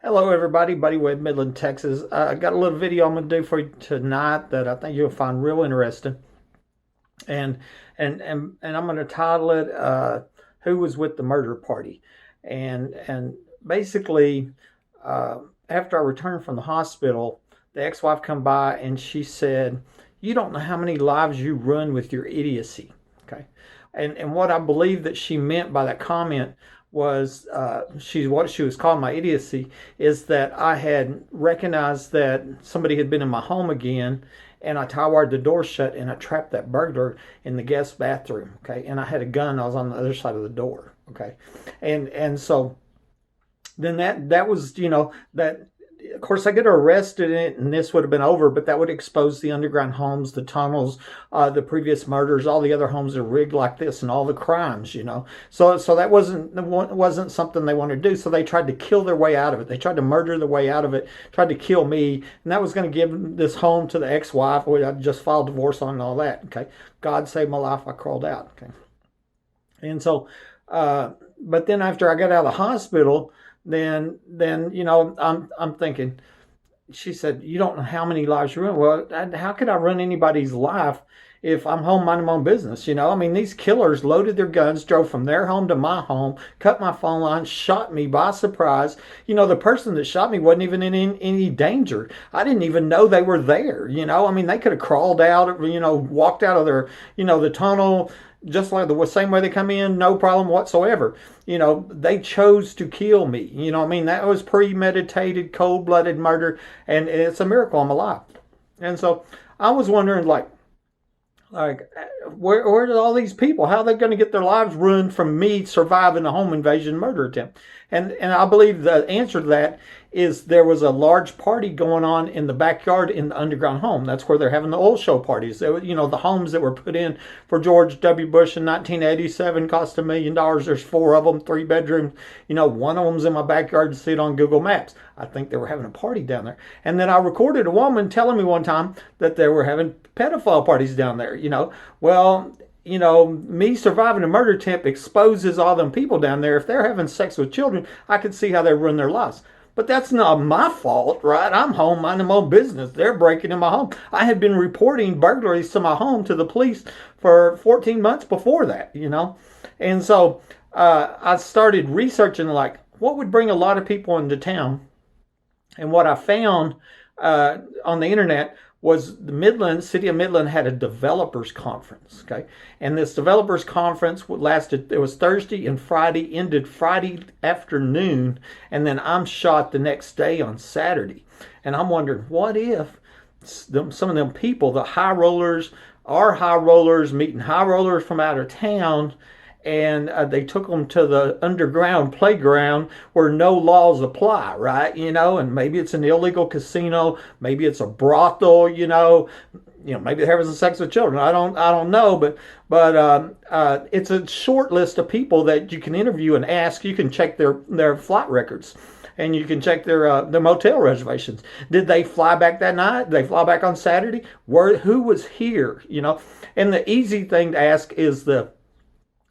Hello, everybody. Buddy with Midland, Texas. I got a little video I'm going to do for you tonight that I think you'll find real interesting, and and I'm going to title it "Who Was with the Murder Party?" And basically, uh, after I returned from the hospital, the ex-wife come by and she said, "You don't know how many lives you ruin with your idiocy." Okay, and what I believe that she meant by that comment was what she was calling my idiocy is that I had recognized that somebody had been in my home again, and I tie-wired the door shut and I trapped that burglar in the guest bathroom. Okay, and I had a gun. I was on the other side of the door. Okay, and so then that was that of course I get arrested in it and this would have been over, but that would expose the underground homes, the tunnels, the previous murders, all the other homes are rigged like this, and all the crimes. So that wasn't something they wanted to do. So they tried to kill their way out of it. They tried to murder their way out of it, tried to kill me, and that was going to give this home to the ex-wife, which I just filed divorce on and all that. Okay, God saved my life. I crawled out. Okay, and so but then after I got out of the hospital, then I'm thinking. She said, "You don't know how many lives you ruin." Well, how could I run anybody's life if I'm home minding my own business? I mean, these killers loaded their guns, drove from their home to my home, cut my phone line, shot me by surprise. The person that shot me wasn't even in any danger. I didn't even know they were there. I mean, they could have crawled out, walked out of their, the tunnel, just like the same way they come in, no problem whatsoever. They chose to kill me. I mean, that was premeditated, cold-blooded murder, and it's a miracle I'm alive. And so I was wondering, like where did all these people, how are they going to get their lives ruined from me surviving a home invasion murder attempt? And I believe the answer to that is there was a large party going on in the backyard in the underground home. That's where they're having the oil show parties. The homes that were put in for George W. Bush in 1987 cost $1 million. There's 4 of them, 3 bedrooms. One of them's in my backyard. You see it on Google Maps. I think they were having a party down there. And then I recorded a woman telling me one time that they were having pedophile parties down there. Well, me surviving a murder attempt exposes all them people down there. If they're having sex with children, I could see how they ruin their lives. But that's not my fault, right? I'm home minding my own business. They're breaking in my home. I had been reporting burglaries to my home to the police for 14 months before that. And so I started researching, what would bring a lot of people into town. And what I found on the internet was the City of Midland had a developers conference. Okay, and this developers conference lasted. It was Thursday and Friday, ended Friday afternoon, and then I'm shot the next day on Saturday. And I'm wondering, what if some of them people, the high rollers, are high rollers meeting high rollers from out of town, and they took them to the underground playground where no laws apply, right? And maybe it's an illegal casino, maybe it's a brothel, maybe they're having sex with children. I don't know, but it's a short list of people that you can interview and ask. You can check their flight records, and you can check their motel reservations. Did they fly back that night? Did they fly back on Saturday? Who was here? And the easy thing to ask is the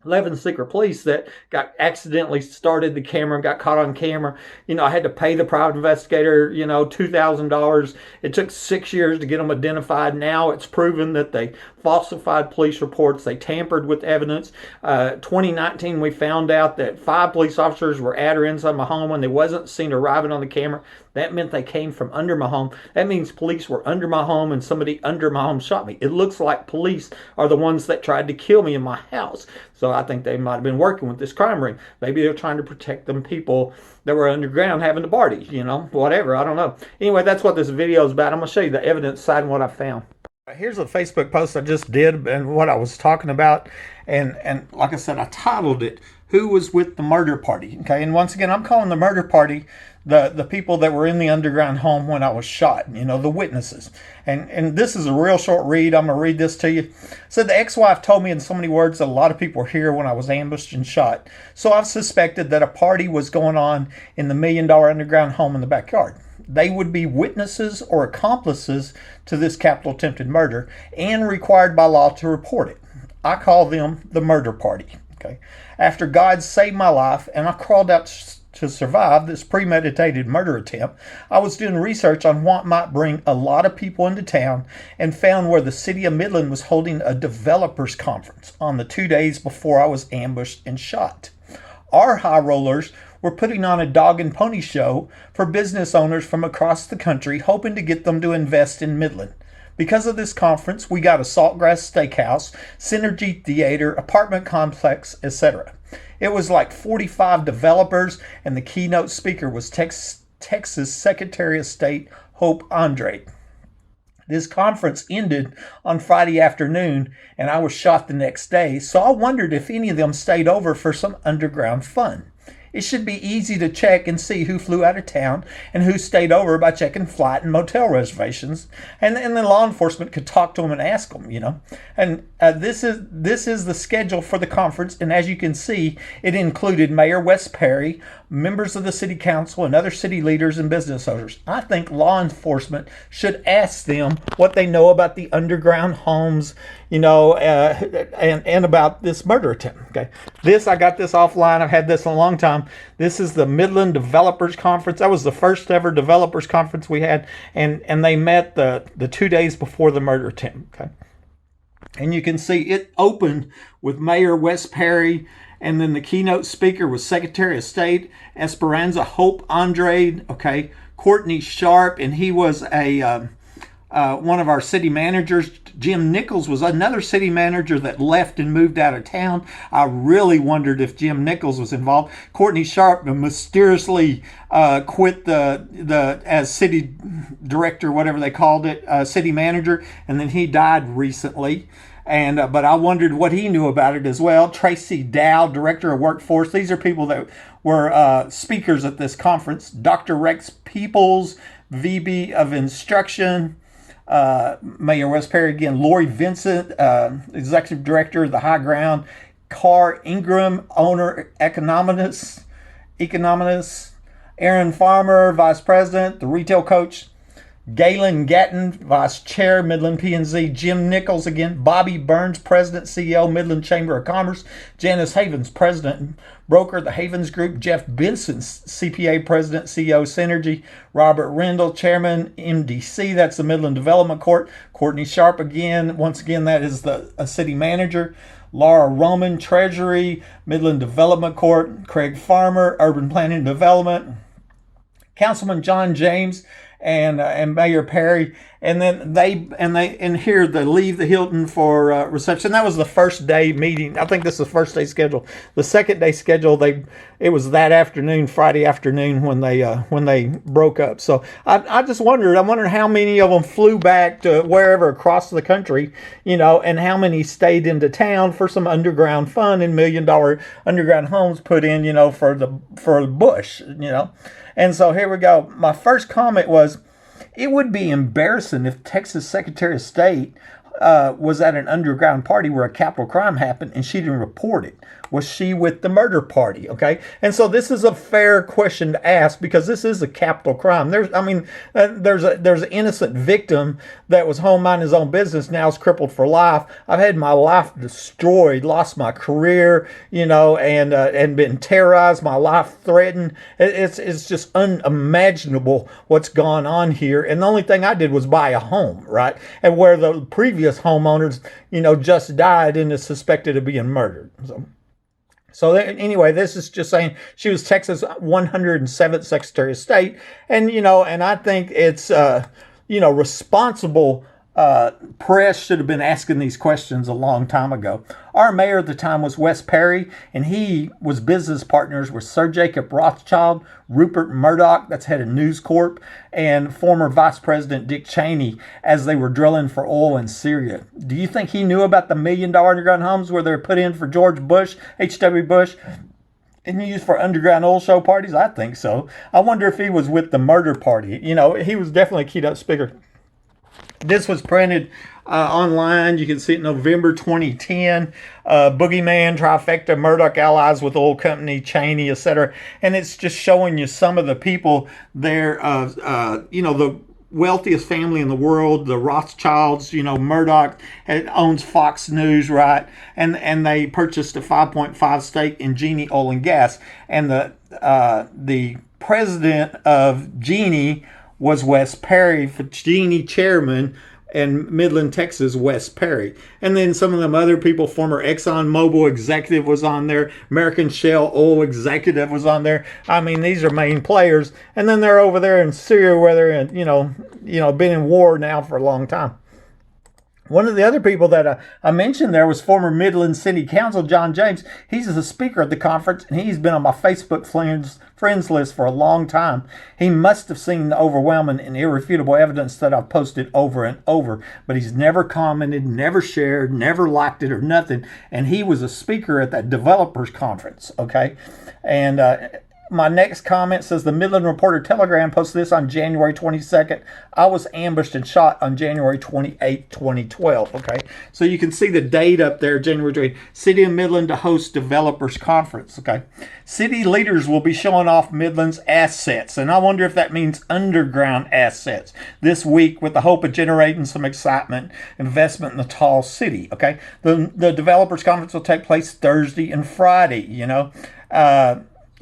11 secret police that got accidentally started the camera and got caught on camera. I had to pay the private investigator, $2,000. It took 6 years to get them identified. Now it's proven that they falsified police reports. They tampered with evidence. 2019, we found out that 5 police officers were at or inside my home when they wasn't seen arriving on the camera. That meant they came from under my home. That means police were under my home and somebody under my home shot me. It looks like police are the ones that tried to kill me in my house. So I think they might have been working with this crime ring. Maybe they're trying to protect them people that were underground having the parties, whatever. I don't know. Anyway, that's what this video is about. I'm going to show you the evidence side and what I found. Here's a Facebook post I just did and what I was talking about. And like I said, I titled it, "Who Was with the Murder Party?" Okay, and once again, I'm calling the murder party the people that were in the underground home when I was shot, the witnesses. And this is a real short read. I'm going to read this to you. It said, "The ex-wife told me in so many words that a lot of people were here when I was ambushed and shot. So I've suspected that a party was going on in the $1 million underground home in the backyard. They would be witnesses or accomplices to this capital attempted murder and required by law to report it. I call them the murder party." Okay. "After God saved my life and I crawled out to survive this premeditated murder attempt, I was doing research on what might bring a lot of people into town and found where the City of Midland was holding a developers conference on the 2 days before I was ambushed and shot. Our high rollers were putting on a dog and pony show for business owners from across the country, hoping to get them to invest in Midland. Because of this conference, we got a Saltgrass Steakhouse, Cinergy Theater, apartment complex, etc. It was like 45 developers, and the keynote speaker was Texas Secretary of State Hope Andrade. This conference ended on Friday afternoon, and I was shot the next day, so I wondered if any of them stayed over for some underground fun. It should be easy to check and see who flew out of town and who stayed over by checking flight and motel reservations, and then law enforcement could talk to them and ask them, And this is the schedule for the conference, and as you can see, it included Mayor Wes Perry, members of the city council, and other city leaders and business owners. I think law enforcement should ask them what they know about the underground homes, and about this murder attempt. Okay, I got this offline. I've had this a long time. This is the Midland Developers Conference. That was the first ever developers conference we had, and they met the 2 days before the murder attempt. Okay, and you can see it opened with Mayor Wes Perry, and then the keynote speaker was Secretary of State Esperanza Hope Andrade. Okay, Courtney Sharp, and he was one of our city managers. Jim Nichols was another city manager that left and moved out of town. I really wondered if Jim Nichols was involved. Courtney Sharp mysteriously quit the as city director, whatever they called it, city manager, and then he died recently. But I wondered what he knew about it as well. Tracy Dow, Director of Workforce. These are people that were speakers at this conference. Dr. Rex Peoples, VP of Instruction. Mayor Wes Perry again, Lori Vincent, Executive Director of the High Ground, Carr Ingram, owner, economist, Aaron Farmer, Vice President, the retail coach, Galen Gatton, Vice Chair, Midland P&Z, Jim Nichols again, Bobby Burns, President, CEO, Midland Chamber of Commerce, Janice Havens, President, Broker, the Havens Group, Jeff Benson, CPA, President, CEO, Cinergy, Robert Rendell, Chairman, MDC, that's the Midland Development Court, Courtney Sharp again, once again, that is a city manager, Laura Roman, Treasury, Midland Development Court, Craig Farmer, Urban Planning and Development, Councilman John James, and Mayor Perry, and then here they leave the Hilton for reception. That was the first day meeting. I think this is the first day schedule. The second day schedule, it was that afternoon, Friday afternoon, when they broke up. So I just wondered. I wondered how many of them flew back to wherever across the country, and how many stayed into town for some underground fun and $1 million underground homes put in, for the bush, And so here we go. My first comment was, it would be embarrassing if Texas Secretary of State was at an underground party where a capital crime happened and she didn't report it. Was she with the murder party? Okay. And so this is a fair question to ask, because this is a capital crime. There's an innocent victim that was home minding his own business, now is crippled for life. I've had my life destroyed, lost my career, and been terrorized, my life threatened. It's just unimaginable what's gone on here. And the only thing I did was buy a home, right? And where the previous homeowners, just died and is suspected of being murdered. So anyway, this is just saying she was Texas 107th Secretary of State. And, and I think it's, responsible press should have been asking these questions a long time ago. Our mayor at the time was Wes Perry, and he was business partners with Sir Jacob Rothschild, Rupert Murdoch, that's head of News Corp, and former Vice President Dick Cheney as they were drilling for oil in Syria. Do you think he knew about the $1 million underground homes where they were put in for George Bush, H.W. Bush, and used for underground oil show parties? I think so. I wonder if he was with the murder party. He was definitely a keynote speaker. This was printed online. You can see it November 2010. Boogeyman, Trifecta, Murdoch allies with oil company, Cheney, etc. And it's just showing you some of the people there. The wealthiest family in the world, the Rothschilds. Murdoch owns Fox News, right? And they purchased a 5.5 stake in Genie Oil and Gas, and the president of Genie was Wes Perry, for Genie chairman, and Midland, Texas, Wes Perry. And then some of them other people, former Exxon Mobil executive was on there, American Shell oil executive was on there. I mean, these are main players. And then they're over there in Syria, where they're been in war now for a long time. One of the other people that I mentioned there was former Midland City Council, John James. He's the speaker at the conference, and he's been on my Facebook friends list for a long time. He must have seen the overwhelming and irrefutable evidence that I've posted over and over, but he's never commented, never shared, never liked it or nothing. And he was a speaker at that developers conference, okay? And my next comment says, the Midland Reporter Telegram posted this on January 22nd. I was ambushed and shot on January 28, 2012. Okay, so you can see the date up there, January 20. City of Midland to host developers conference. Okay, city leaders will be showing off Midland's assets, and I wonder if that means underground assets this week, with the hope of generating some excitement, investment in the tall city. Okay, the developers conference will take place Thursday and Friday.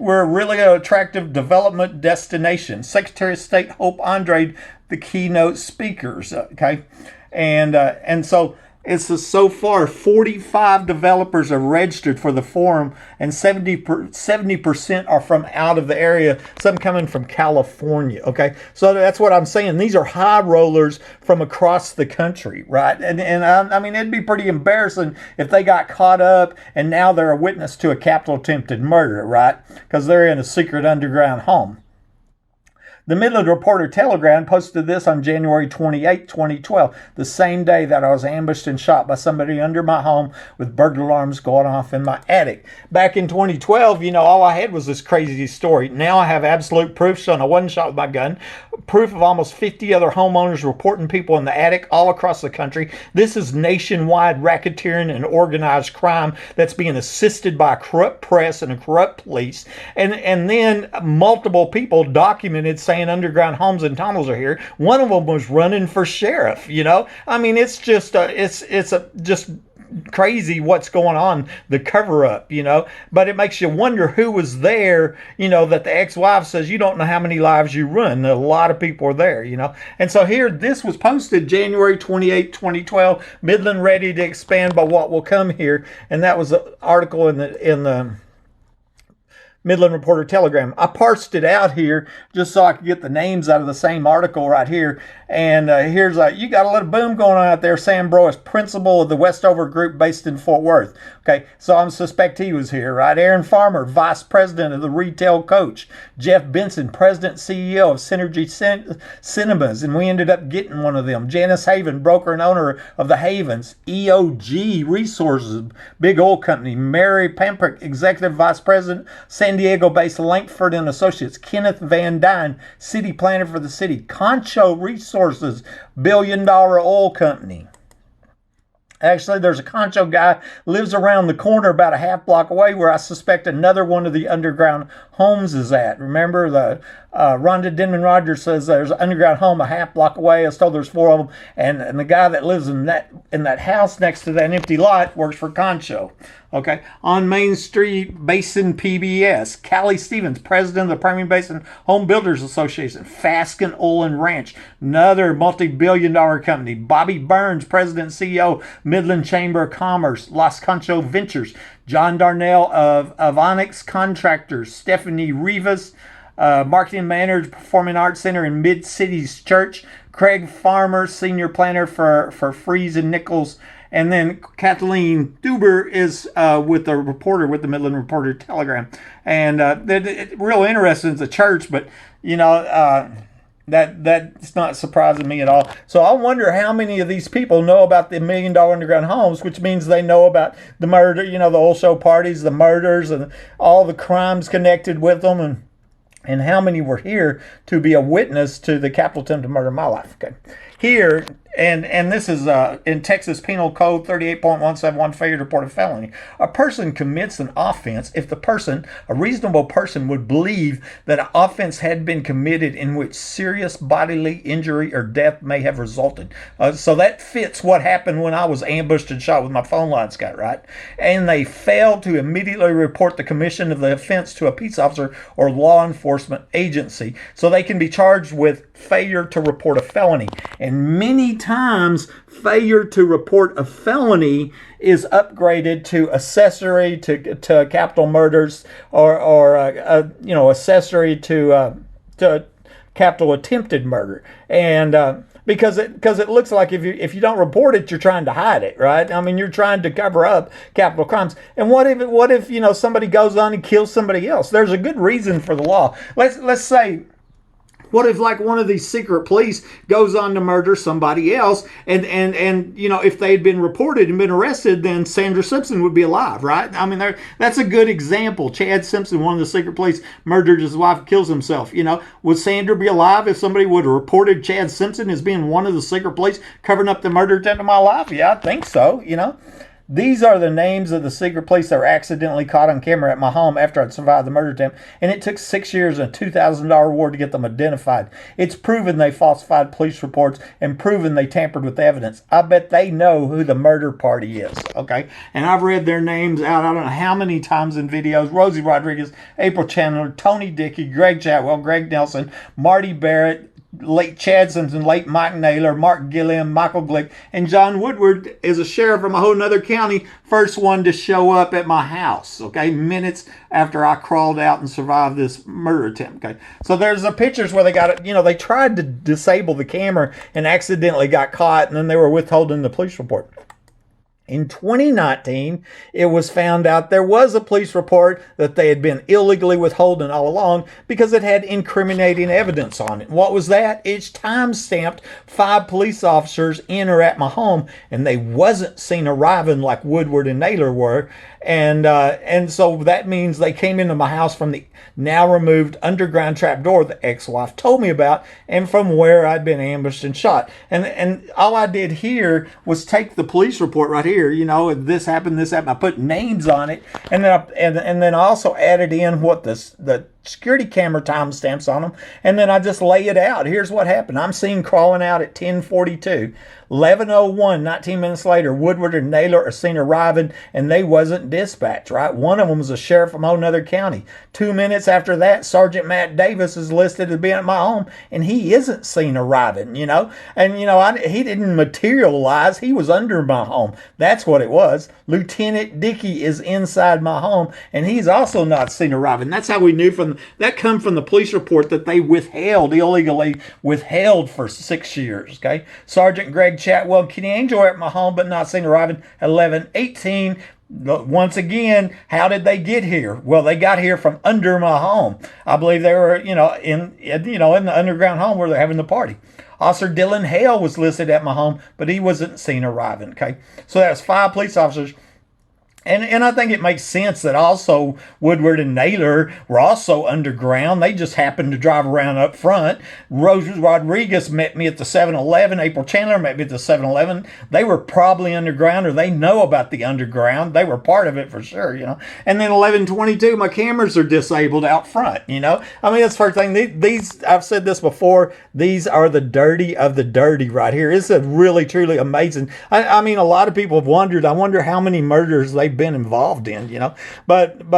We're a really attractive development destination. Secretary of State Hope Andrade, the keynote speakers. Okay, and so so far 45 developers are registered for the forum, and 70% are from out of the area. Some coming from California. Okay, so that's what I'm saying. These are high rollers from across the country, right? And I mean, it'd be pretty embarrassing if they got caught up and now they're a witness to a capital attempted murder, right? Because they're in a secret underground home. The Midland Reporter Telegram posted this on January 28, 2012, the same day that I was ambushed and shot by somebody under my home with burglar alarms going off in my attic. Back in 2012, all I had was this crazy story. Now I have absolute proof showing I wasn't shot with my gun, proof of almost 50 other homeowners reporting people in the attic all across the country. This is nationwide racketeering and organized crime that's being assisted by a corrupt press and a corrupt police. And then multiple people documented saying underground homes and tunnels are here. One of them was running for sheriff. I mean, it's just just crazy what's going on, the cover up, but it makes you wonder who was there, that the ex-wife says, you don't know how many lives you run. A lot of people are there, and so here, this was posted January 28, 2012, Midland ready to expand by what will come here. And that was an article in the Midland Reporter Telegram. I parsed it out here just so I could get the names out of the same article right here. And here's you got a little boom going on out there. Sam Bro is principal of the Westover Group based in Fort Worth. Okay, so I suspect he was here, right? Aaron Farmer, vice president of the Retail Coach. Jeff Benson, president CEO of Cinergy Cinemas, and we ended up getting one of them. Janice Haven, broker and owner of the Havens. EOG Resources, big oil company. Mary Pamprick, executive vice president, San Diego-based Lankford and Associates. Kenneth Van Dyne, city planner for the city. Concho Resources, billion-dollar oil company. Actually, there's a Concho guy lives around the corner about a half block away where I suspect another one of the underground homes is at. Remember, the Rhonda Denman Rogers says there's an underground home a half block away. I was told there's 4 of them, and the guy that lives in that house next to that empty lot works for Concho. Okay, on Main Street, Basin PBS. Callie Stevens, president of the Permian Basin Home Builders Association. Fasken Oil and Ranch, another multi-billion-dollar company. Bobby Burns, president and CEO, Midland Chamber of Commerce, Las Concho Ventures. John Darnell of Onyx Contractors. Stephanie Rivas, marketing manager, Performing Arts Center in Mid-Cities Church. Craig Farmer, senior planner for Freeze and Nichols. And then Kathleen Duber is with the Midland Reporter Telegram. And real interesting. It's a church, but, that's not surprising me at all. So I wonder how many of these people know about the $1 Million Underground Homes, which means they know about the murder, the oil show parties, the murders, and all the crimes connected with them, and how many were here to be a witness to the capital attempted murder of my life. Okay. here, and this is in Texas Penal Code 38.171, failure to report a felony. A person commits an offense if the person, a reasonable person, would believe that an offense had been committed in which serious bodily injury or death may have resulted. So that fits what happened when I was ambushed and shot with my phone lines cut, right? And they failed to immediately report the commission of the offense to a peace officer or law enforcement agency. So they can be charged with failure to report a felony. And many times, failure to report a felony is upgraded to accessory to capital murders, or accessory to capital attempted murder. And because it looks like if you don't report it, you're trying to hide it, right? I mean, you're trying to cover up capital crimes. And what if somebody goes on and kills somebody else? There's a good reason for the law. Let's say, what if like one of these secret police goes on to murder somebody else, and if they had been reported and been arrested, then Sandra Simpson would be alive, right? I mean, that's a good example. Chad Simpson, one of the secret police, murdered his wife, kills himself. Would Sandra be alive if somebody would have reported Chad Simpson as being one of the secret police covering up the murder attempt of my life? Yeah, I think so. These are the names of the secret police that were accidentally caught on camera at my home after I'd survived the murder attempt, and it took 6 years and a $2,000 reward to get them identified. It's proven they falsified police reports and proven they tampered with evidence. I bet they know who the murder party is, okay? And I've read their names out, I don't know how many times in videos. Rosie Rodriguez, April Chandler, Tony Dickey, Greg Chatwell, Greg Nelson, Marty Barrett, late Chad Simpson, late Mike Naylor, Mark Gilliam, Michael Glick, and John Woodward is a sheriff from a whole nother county, first one to show up at my house, okay, minutes after I crawled out and survived this murder attempt, okay. So there's the pictures where they got it, they tried to disable the camera and accidentally got caught, and then they were withholding the police report. In 2019, it was found out there was a police report that they had been illegally withholding all along because it had incriminating evidence on it. What was that? It's time-stamped 5 police officers in or at my home, and they wasn't seen arriving like Woodward and Naylor were. And so that means they came into my house from the now removed underground trapdoor the ex-wife told me about, and from where I'd been ambushed and shot. And all I did here was take the police report right here. This happened. I put names on it, and then I also added in what the security camera timestamps on them, and then I just lay it out. Here's what happened. I'm seen crawling out at 10:42. 11:01, 19 minutes later, Woodward and Naylor are seen arriving, and they wasn't dispatched, right? One of them was a sheriff from another county. 2 minutes after that, Sergeant Matt Davis is listed as being at my home, and he isn't seen arriving, And, he didn't materialize. He was under my home. That's what it was. Lieutenant Dickey is inside my home, and he's also not seen arriving. That's how we knew that come from the police report that they illegally withheld for 6 years, okay? Sergeant Greg Chatwell, Kenny Angel are at my home, but not seen arriving at 11:18. Once again, how did they get here? Well, they got here from under my home. I believe they were, in the underground home where they're having the party. Officer Dylan Hale was listed at my home, but he wasn't seen arriving, okay? So that's 5 police officers. And I think it makes sense that also Woodward and Naylor were also underground. They just happened to drive around up front. Rose Rodriguez met me at the 7-Eleven. April Chandler met me at the 7-Eleven. They were probably underground, or they know about the underground. They were part of it for sure, And then 11:22, my cameras are disabled out front, I mean, that's the first thing. These, I've said this before, these are the dirty of the dirty right here. It's a really, truly amazing. I mean, a lot of people have wondered, I wonder how many murders they've been involved in, but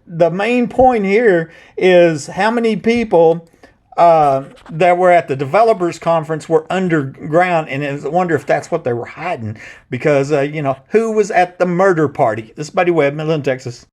the main point here is how many people that were at the developers conference were underground, and I wonder if that's what they were hiding, because who was at the murder party? This is Buddy Webb, Midland, Texas.